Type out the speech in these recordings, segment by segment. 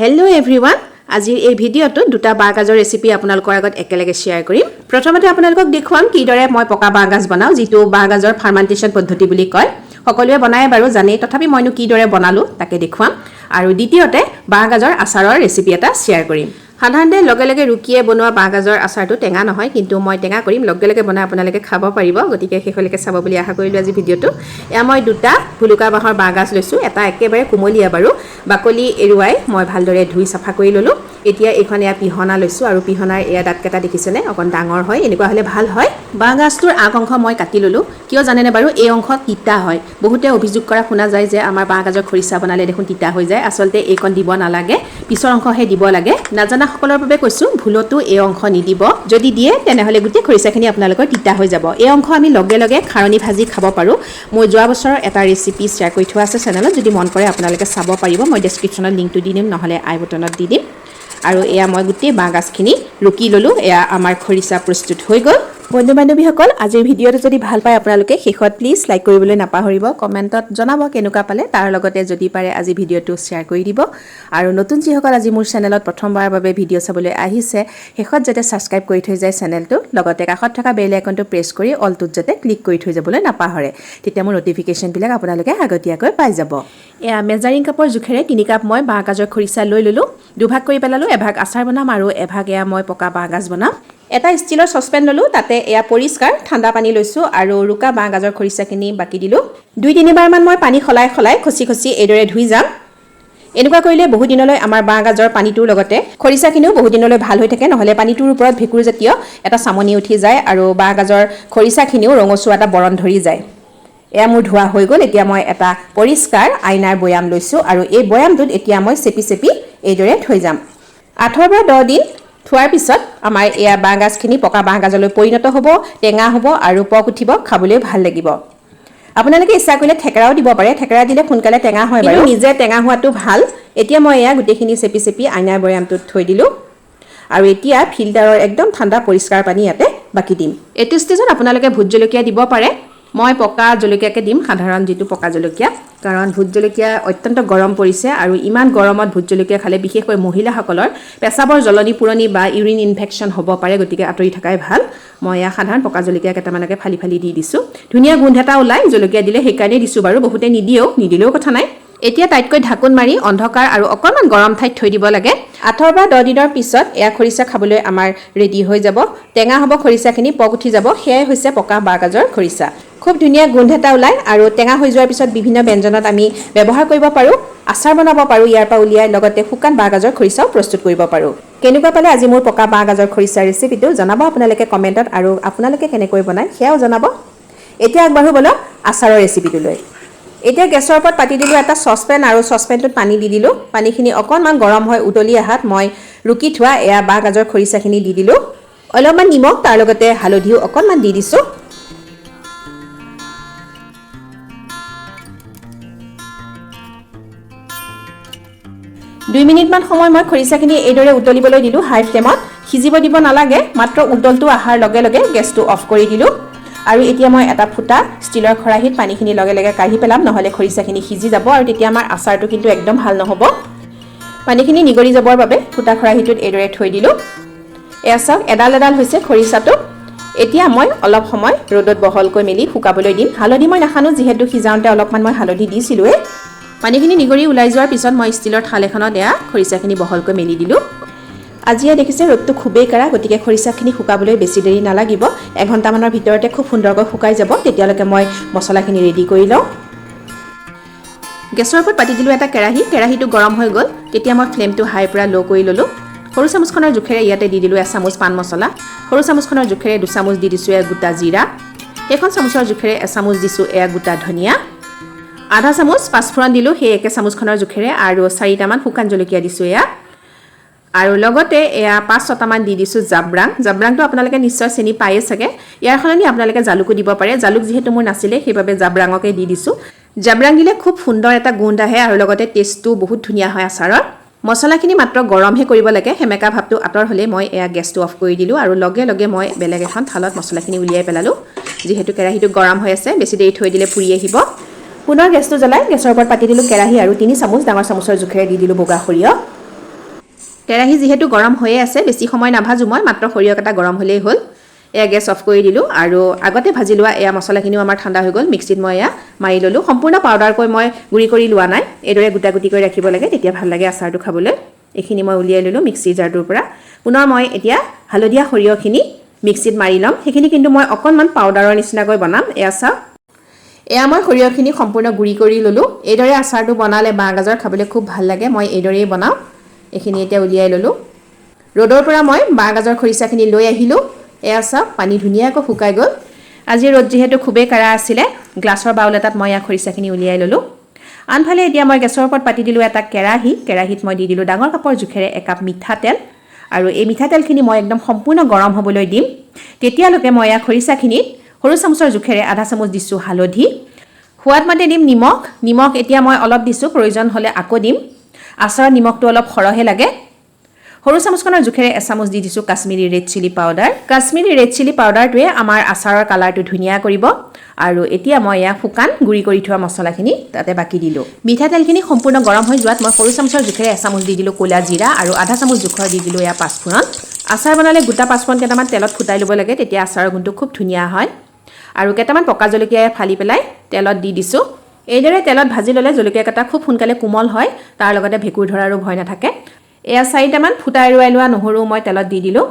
Hello everyone. আজিৰ এই ভিডিঅ'টো দুটা বাঁহগাজৰ ৰেচিপি আপোনালোকৰ আগত একেলগে শেয়াৰ কৰিম। প্ৰথমতে আপোনালোকক দেখুৱাম কিদৰে মই পকা বাঁহগাজ বনাও, যিটো বাঁহগাজৰ ফাৰ্মেন্টেশন পদ্ধতি বুলি কয়। সকলোৱে বনায় বাৰু জানে, তথাপি মইনো কিদৰে বনালো তাকে দেখুৱাম। আৰু দ্বিতীয়তে বাঁহগাজৰ আচাৰৰ ৰেচিপি এটা শেয়াৰ কৰিম। সাধাৰণতে লগে লগে ৰুকিয়ে বনোৱা বাঁহগাজৰ আচাৰটো টেঙা নহয়, কিন্তু মই টেঙা কৰিম। লগে লগে বনাই আপোনালোকে খাব পাৰিব, গতিকে শেষলৈকে চাব বুলি আশা কৰিলোঁ আজি ভিডিঅ'টো। এয়া মই দুটা ভুলুকা বাঁহৰ বাঁহগাজ লৈছোঁ। এটা একেবাৰে কোমলীয়া বাৰু, বাকলি এৰুৱাই মই ভালদৰে ধুই চাফা কৰি ল'লোঁ। এতিয়া এইখন এয়া পিহনা লৈছোঁ, আৰু পিহনাৰ এয়া দাঁতকেইটা দেখিছেনে, অকণ ডাঙৰ হয়, এনেকুৱা হ'লে ভাল হয়। বাঁহগাজটোৰ আগ অংশ মই কাটি ল'লোঁ। কিয় জানেনে বাৰু, এই অংশ তিতা হয়। বহুতে অভিযোগ কৰা শুনা যায় যে আমাৰ বাঁহগাজৰ খৰিচা বনালে দেখোন তিতা হৈ যায়। আচলতে এইকণ দিব নালাগে, পিছৰ অংশহে দিব লাগে। নাজানাসকলৰ বাবে কৈছোঁ, ভুলতো এই অংশ নিদিব। যদি দিয়ে তেনেহ'লে গোটেই খৰিচাখিনি আপোনালোকৰ তিতা হৈ যাব। এই অংশ আমি লগে লগে খাৰণী ভাজি খাব পাৰোঁ। মই যোৱা বছৰৰ এটা ৰেচিপি শ্বেয়াৰ কৰি থোৱা আছে চেনেলত, যদি মন কৰে আপোনালোকে চাব পাৰিব। মই ডেছক্ৰিপশ্যনত লিংকটো দি দিম, নহ'লে আই বটনত দি দিম। আৰু এয়া মই গোটেই বাঁহগাজখিনি ৰুকি ল'লোঁ। এয়া আমাৰ খৰিচা প্ৰস্তুত হৈ গ'ল। বন্ধু বান্ধৱীসকল, আজিৰ ভিডিঅ'টো যদি ভাল পায় আপোনালোকে শেষত প্লিজ লাইক কৰিবলৈ নাপাহৰিব। কমেণ্টত জনাব কেনেকুৱা পালে, তাৰ লগতে যদি পাৰে আজি ভিডিঅ'টো শ্বেয়াৰ কৰি দিব। আৰু নতুন যিসকল আজি মোৰ চেনেলত প্ৰথমবাৰৰ বাবে ভিডিঅ' চাবলৈ আহিছে, শেষত যাতে ছাবস্ক্ৰাইব কৰি থৈ যায় চেনেলটো, লগতে কাষত থকা বেল আইকনটো প্ৰেছ কৰি অলটোত যাতে ক্লিক কৰি থৈ যাবলৈ নাপাহৰে। তেতিয়া মোৰ নটিফিকেশ্যনবিলাক আপোনালোকে আগতীয়াকৈ পাই যাব। এয়া মেজাৰিং কাপৰ জোখেৰে 3 কাপ মই বাঁহগাজৰ খৰিচা লৈ ল'লোঁ। দুভাগ কৰি পেলালোঁ, এভাগ আচাৰ বনাম আৰু এভাগ এয়া মই পকা বাঁহগাজ বনাম। এটা ষ্টিলৰ চচপেন ল'লোঁ, তাতে এয়া পৰিষ্কাৰ ঠাণ্ডা পানী লৈছোঁ আৰু ৰুকা বাঁহগাজৰ খৰিচাখিনি বাকি দিলোঁ। 2-3বাৰমান মই পানী সলাই খচি এইদৰে ধুই যাম। এনেকুৱা কৰিলে বহু দিনলৈ আমাৰ বাঁহগাজৰ পানীটোৰ লগতে খৰিচাখিনিও বহু দিনলৈ ভাল হৈ থাকে, নহ'লে পানীটোৰ ওপৰত ভেঁকুৰজাতীয় এটা চামনি উঠি যায় আৰু বাঁহগাজৰ খৰিচাখিনিও ৰঙচুৱা এটা বৰণ ধৰি যায়। এয়া মোৰ ধোৱা হৈ গ'ল। এতিয়া মই এটা পৰিষ্কাৰ আইনাৰ বৈয়াম লৈছোঁ আৰু এই বৈয়ামটোত এতিয়া মই চেপি এইদৰে থৈ যাম। 8 পৰা 10 দিন থোৱাৰ পিছত আমাৰ এয়া বাঁহগাজখিনি পকা বাঁহগাজলৈ পৰিণত হ'ব, টেঙা হ'ব আৰু পক উঠিব, খাবলৈ ভাল লাগিব। আপোনালোকে ইচ্ছা কৰিলে থেকেৰাও দিব পাৰে, থেকেৰা দিলে সোনকালে টেঙা হয় বাৰু, নিজে টেঙা হোৱাটো ভাল। এতিয়া মই এয়া গোটেইখিনি চেপি আইনাৰ বৈয়ামটোত থৈ দিলোঁ। আৰু এতিয়া ফিল্টাৰৰ একদম ঠাণ্ডা পৰিষ্কাৰ পানী ইয়াতে বাকি দিম। এইটো ষ্টেজত আপোনালোকে ভোট জলকীয়া দিব পাৰে। মই পকা জলকীয়াকে দিম, সাধাৰণ যিটো পকা জলকীয়া, কাৰণ ভোট জলকীয়া অত্যন্ত গৰম পৰিছে আৰু ইমান গৰমত ভোট জলকীয়া খালে বিশেষকৈ মহিলাসকলৰ পেচাবৰ জ্বলনি পুৰণি বা ইউৰিন ইনফেকশ্যন হ'ব পাৰে, গতিকে আঁতৰি থকাই ভাল। মই এয়া সাধাৰণ পকা জলকীয়া কেইটামানকে ফালি দি দিছোঁ। ধুনীয়া গোন্ধ এটা ওলাই জলকীয়া দিলে, সেইকাৰণে দিছোঁ বাৰু, বহুতে নিদিলেও কথা নাই। এতিয়া টাইটকৈ ঢাকোন মাৰি অন্ধকাৰ আৰু অকণমান গৰম ঠাইত থৈ দিব লাগে। 8 পৰা 10 দিনৰ পিছত এয়া খৰিচা খাবলৈ আমাৰ ৰেডি হৈ যাব। টেঙা হ'ব খৰিচাখিনি, পক উঠি যাব। সেয়াই হৈছে পকা বাঁহগাজৰ খৰিচা। খুব ধুনীয়া গোন্ধ এটা ওলায় আৰু টেঙা হৈ যোৱাৰ পিছত বিভিন্ন ব্যঞ্জনত আমি ব্যৱহাৰ কৰিব পাৰোঁ। আচাৰ বনাব পাৰোঁ ইয়াৰ পৰা উলিয়াই, লগতে শুকান বাঁহগাজৰ খৰিচাও প্ৰস্তুত কৰিব পাৰোঁ। কেনেকুৱা পালে আজি মোৰ পকা বাঁহগাজৰ খৰিচাৰ ৰেচিপিটো জনাব আপোনালোকে কমেণ্টত, আৰু আপোনালোকে কেনেকৈ বনায় সেয়াও জনাব। এতিয়া আগবাঢ়ো বলক আচাৰৰ ৰেচিপিটোলৈ। এতিয়া গেছৰ ওপৰত পাতি দিলোঁ এটা চচপেন, আৰু চচপেনটোত পানী দি দিলোঁ। পানীখিনি অকণমান গৰম হৈ উতলি অহাত মই ৰুকি থোৱা এয়া বাঁহগাজৰ খৰিচাখিনি দি দিলোঁ। অলপমান নিমখ, তাৰ লগতে হালধিও অকণমান দি দিছোঁ। দুই মিনিটমান সময় মই খৰিচাখিনি এইদৰে উতলিবলৈ দিলোঁ হাই ফ্লেমত। সিজিব দিব নালাগে, মাত্ৰ উতলটো অহাৰ লগে লগে গেছটো অফ কৰি দিলোঁ। আৰু এতিয়া মই এটা ফুটা ষ্টীলৰ খৰাহীত পানীখিনি লগে লগে কাঢ়ি পেলাম, নহ'লে খৰিচাখিনি সিজি যাব আৰু তেতিয়া আমাৰ আচাৰটো কিন্তু একদম ভাল নহ'ব। পানীখিনি নিগৰি যাবৰ বাবে ফুটা খৰাহীটোত এইদৰে থৈ দিলোঁ। এয়া চাওক, এডাল হৈছে খৰিচাটো। এতিয়া মই অলপ সময় ৰ'দত বহলকৈ মেলি শুকাবলৈ দিম। হালধি মই নাসানো, যিহেতু সিজাওঁতে অলপমান মই হালধি দিছিলোঁৱে। পানীখিনি নিগৰি ওলাই যোৱাৰ পিছত মই ষ্টীলৰ থাল এখনত এয়া খৰিচাখিনি বহলকৈ মেলি দিলোঁ। আজি দেখিছে ৰ'দটো খুবেই কাঢ়া, গতিকে খৰিচাখিনি শুকাবলৈ বেছি দেৰি নালাগিব। 1 ঘণ্টামানৰ ভিতৰতে খুব সুন্দৰকৈ শুকাই যাব। তেতিয়ালৈকে মই মছলাখিনি ৰেডি কৰি লওঁ। গেছৰ ওপৰত পাতি দিলোঁ এটা কেৰাহীটো গৰম হৈ গ'ল। তেতিয়া মই ফ্লেমটো হাইৰ পৰা ল' কৰি ল'লোঁ। সৰু চামুচখনৰ জোখেৰে ইয়াতে দি দিলোঁ 1 চামুচ পাণ মছলা। সৰু চামুচখনৰ জোখেৰে 2 চামুচ দি দিছোঁ এয়া গোটা জিৰা। সেইখন চামুচৰ জোখেৰে 1 চামুচ দিছোঁ এয়া গোটা ধনিয়া। আধা চামুচ পাঁচফোৰণ দিলোঁ সেই একে চামুচখনৰ জোখেৰে, আৰু 4টামান শুকান জলকীয়া দিছোঁ এয়া। আৰু লগতে এয়া 5-6টামান দি দিছোঁ জাব্ৰাংটো আপোনালোকে নিশ্চয় চিনি পায়েই চাগে। ইয়াৰ সলনি আপোনালোকে জালুকো দিব পাৰে। জালুক যিহেতু মোৰ নাছিলে, সেইবাবে জাব্ৰাঙকে দি দিছোঁ। জাব্ৰাং দিলে খুব সুন্দৰ এটা গোন্ধ আহে আৰু লগতে টেষ্টটো বহুত ধুনীয়া হয় আচাৰৰ। মছলাখিনি মাত্ৰ গৰমহে কৰিব লাগে। সেমেকা ভাৱটো আঁতৰ হ'লে মই এয়া গেছটো অফ কৰি দিলোঁ আৰু লগে লগে মই বেলেগ এখন থালত মছলাখিনি উলিয়াই পেলালোঁ। যিহেতু কেৰাহীটো গৰম হৈ আছে, বেছি দেৰি থৈ দিলে পুৰি আহিব। পুনৰ গেছটো জ্বলাই গেছৰ ওপৰত পাতি দিলোঁ কেৰাহী আৰু 3 চামুচ ডাঙৰ চামুচৰ জোখেৰে দি দিলোঁ বগা সৰিয়হ। কেৰাহী যিহেতু গৰম হৈয়ে আছে বেছি সময় নাভাজো মই মাত্ৰ সৰিয়হকেইটা গৰম হ'লেই হ'ল এয়া গেছ অফ কৰি দিলোঁ আৰু আগতে ভাজি লোৱা এয়া মছলাখিনিও আমাৰ ঠাণ্ডা হৈ গ'ল মিক্সিত মই এয়া মাৰি ল'লোঁ সম্পূৰ্ণ পাউডাৰকৈ মই গুড়ি কৰি লোৱা নাই এইদৰে গোটা গুটি কৰি ৰাখিব লাগে তেতিয়া ভাল লাগে আচাৰটো খাবলৈ এইখিনি মই উলিয়াই ল'লোঁ মিক্সি জাৰটোৰ পৰা পুনৰ মই এতিয়া হালধীয়া সৰিয়হখিনি মিক্সিত মাৰি ল'ম সেইখিনি কিন্তু মই অকণমান পাউডাৰৰ নিচিনাকৈ বনাম এয়া চাওক এয়া মই সৰিয়হখিনি সম্পূৰ্ণ গুড়ি কৰি ল'লোঁ এইদৰে আচাৰটো বনালে বাঁহগাজৰ খাবলৈ খুব ভাল লাগে মই এইদৰেই বনাওঁ এইখিনি এতিয়া উলিয়াই ল'লোঁ ৰ'দৰ পৰা মই বাঁহগাজৰ খৰিচাখিনি লৈ আহিলোঁ এয়া চাওক পানী ধুনীয়াকৈ শুকাই গ'ল আজি ৰ'দ যিহেতু খুবেই কাঢ়া আছিলে গ্লাছৰ বাউল এটাত মই এয়া খৰিচাখিনি উলিয়াই ল'লোঁ আনফালে এতিয়া মই গেছৰ ওপৰত পাতি দিলোঁ এটা কেৰাহীত মই দি দিলোঁ ডাঙৰ কাপৰ জোখেৰে একাপ মিঠাতেল আৰু এই মিঠাতেলখিনি মই একদম সম্পূৰ্ণ গৰম হ'বলৈ দিম তেতিয়ালৈকে মই এয়া খৰিচাখিনিত সৰু চামুচৰ জোখেৰে আধা চামুচ দিছোঁ হালধি সোৱাদ মতে দিম নিমখ এতিয়া মই অলপ দিছোঁ প্ৰয়োজন হ'লে আকৌ দিম আচাৰৰ নিমখটো অলপ সৰহে লাগে সৰু চামুচখনৰ জোখেৰে এচামুচ দি দিছোঁ Kashmiri red chilli powder Kashmiri red chilli পাউডাৰটোৱে আমাৰ আচাৰৰ কালাৰটো ধুনীয়া কৰিব আৰু এতিয়া মই এয়া শুকান গুড়ি কৰি থোৱা মছলাখিনি তাতে বাকি দিলোঁ মিঠাতেলখিনি সম্পূৰ্ণ গৰম হৈ যোৱাত মই সৰু চামুচৰ জোখেৰে এচামুচ দি দিলোঁ ক'লা জিৰা আৰু আধা চামুচ জোখৰ দি দিলোঁ এয়া পাঁচফোৰণ আচাৰ বনালে গোটা পাঁচফোৰণ কেইটামান তেলত ফুটাই ল'ব লাগে তেতিয়া আচাৰৰ গুণটো খুব ধুনীয়া হয় আৰু কেইটামান পকা জলকীয়া ফালি পেলাই তেলত দি দিছোঁ এইদৰে তেলত ভাজি ল'লে জলকীয়াকেইটা খুব সোনকালে কোমল হয় তাৰ লগতে ভেঁকুৰ ধৰাৰো ভয় নাথাকে এয়া 4টামান ফুটা এৰুৱাই লোৱা নহৰু মই তেলত দি দিলোঁ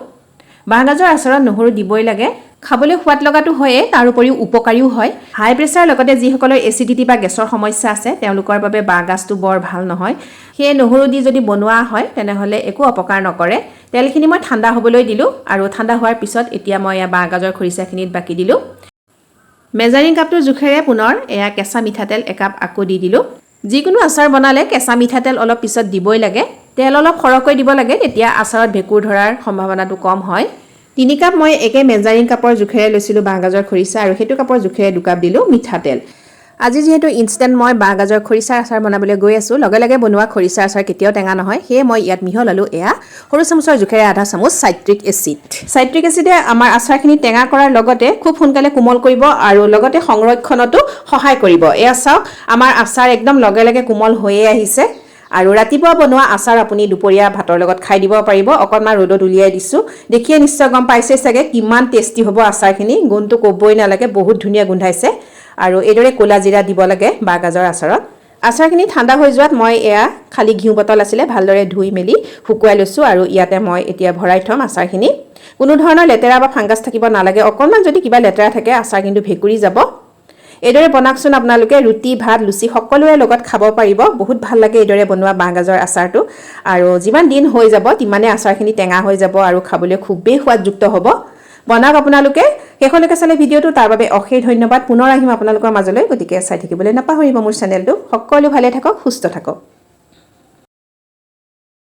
বাঁহগাজৰ আচাৰত নহৰু দিবই লাগে খাবলৈ সোৱাদ লগাটো হয়ে তাৰ উপৰিও উপকাৰীও হয় হাই প্ৰেছাৰ লগতে যিসকলৰ এচিডিটি বা গেছৰ সমস্যা আছে তেওঁলোকৰ বাবে বাঁহগাজটো বৰ ভাল নহয় সেই নহৰু দি যদি বনোৱা হয় তেনেহ'লে একো অপকাৰ নকৰে তেলখিনি মই ঠাণ্ডা হ'বলৈ দিলোঁ আৰু ঠাণ্ডা হোৱাৰ পিছত এতিয়া মই এয়া বাঁহগাজৰ খৰিচাখিনিত বাকি দিলোঁ মেজাৰিং কাপটোৰ জোখেৰে পুনৰ এয়া কেঁচা মিঠাতেল একাপ আকৌ দি দিলোঁ যিকোনো আচাৰ বনালে কেঁচা মিঠাতেল অলপ পিছত দিবই লাগে তেল অলপ সৰহকৈ দিব লাগে তেতিয়া আচাৰত ভেঁকুৰ ধৰাৰ সম্ভাৱনাটো কম হয় 3 কাপ মই একে মেজাৰিং কাপৰ জোখেৰে লৈছিলোঁ বাঁহগাজৰ খৰিচা আৰু সেইটো কাপৰ জোখেৰে 2 কাপ দিলোঁ মিঠাতেল আজি যিহেতু ইনষ্টেণ্ট মই বাঁহগাজৰ খৰিচাৰ আচাৰ বনাবলৈ গৈ আছোঁ লগে লগে বনোৱা খৰিচাৰ আচাৰ কেতিয়াও টেঙা নহয় সেয়ে মই ইয়াত মিহলালোঁ এয়া সৰু চামুচৰ জোখেৰে আধা চামুচ চাইট্ৰিক এচিডে আমাৰ আচাৰখিনি টেঙা কৰাৰ লগতে খুব সোনকালে কোমল কৰিব আৰু লগতে সংৰক্ষণতো সহায় কৰিব এয়া চাওক আমাৰ আচাৰ একদম লগে লগে কোমল হৈয়ে আহিছে আৰু ৰাতিপুৱা বনোৱা আচাৰ আপুনি দুপৰীয়া ভাতৰ লগত খাই দিব পাৰিব অকণমান ৰ'দত উলিয়াই দিছোঁ দেখিয়ে নিশ্চয় গম পাইছে চাগে কিমান টেষ্টি হ'ব আচাৰখিনি গুণটো ক'বই নালাগে বহুত ধুনীয়া গোন্ধাইছে আৰু এইদৰে ক'লা জিৰা দিব লাগে বাঁহগাজৰ আচাৰত আচাৰখিনি ঠাণ্ডা হৈ যোৱাত মই এয়া খালি ঘিউ বটল আছিলে ভালদৰে ধুই মেলি শুকুৱাই লৈছোঁ আৰু ইয়াতে মই এতিয়া ভৰাই থ'ম আচাৰখিনি কোনো ধৰণৰ লেতেৰা বা ফাংগাছ থাকিব নালাগে অকণমান যদি কিবা লেতেৰা থাকে আচাৰ কিন্তু ভেঁকুৰি যাব এইদৰে বনাকচোন আপোনালোকে ৰুটি ভাত লুচি সকলোৰে লগত খাব পাৰিব বহুত ভাল লাগে এইদৰে বনোৱা বাঁহগাজৰ আচাৰটো আৰু যিমান দিন হৈ যাব তিমানে আচাৰখিনি টেঙা হৈ যাব আৰু খাবলৈ খুবেই সোৱাদযুক্ত হ'ব বনাওক আপোনালোকে শেষলৈকে চালে ভিডিঅ'টো তাৰ বাবে অশেষ ধন্যবাদ পুনৰ আহিম আপোনালোকৰ মাজলৈ গতিকে চাই থাকিবলৈ নাপাহৰিব মোৰ চেনেলটো সকলো ভালে থাকক সুস্থ থাকক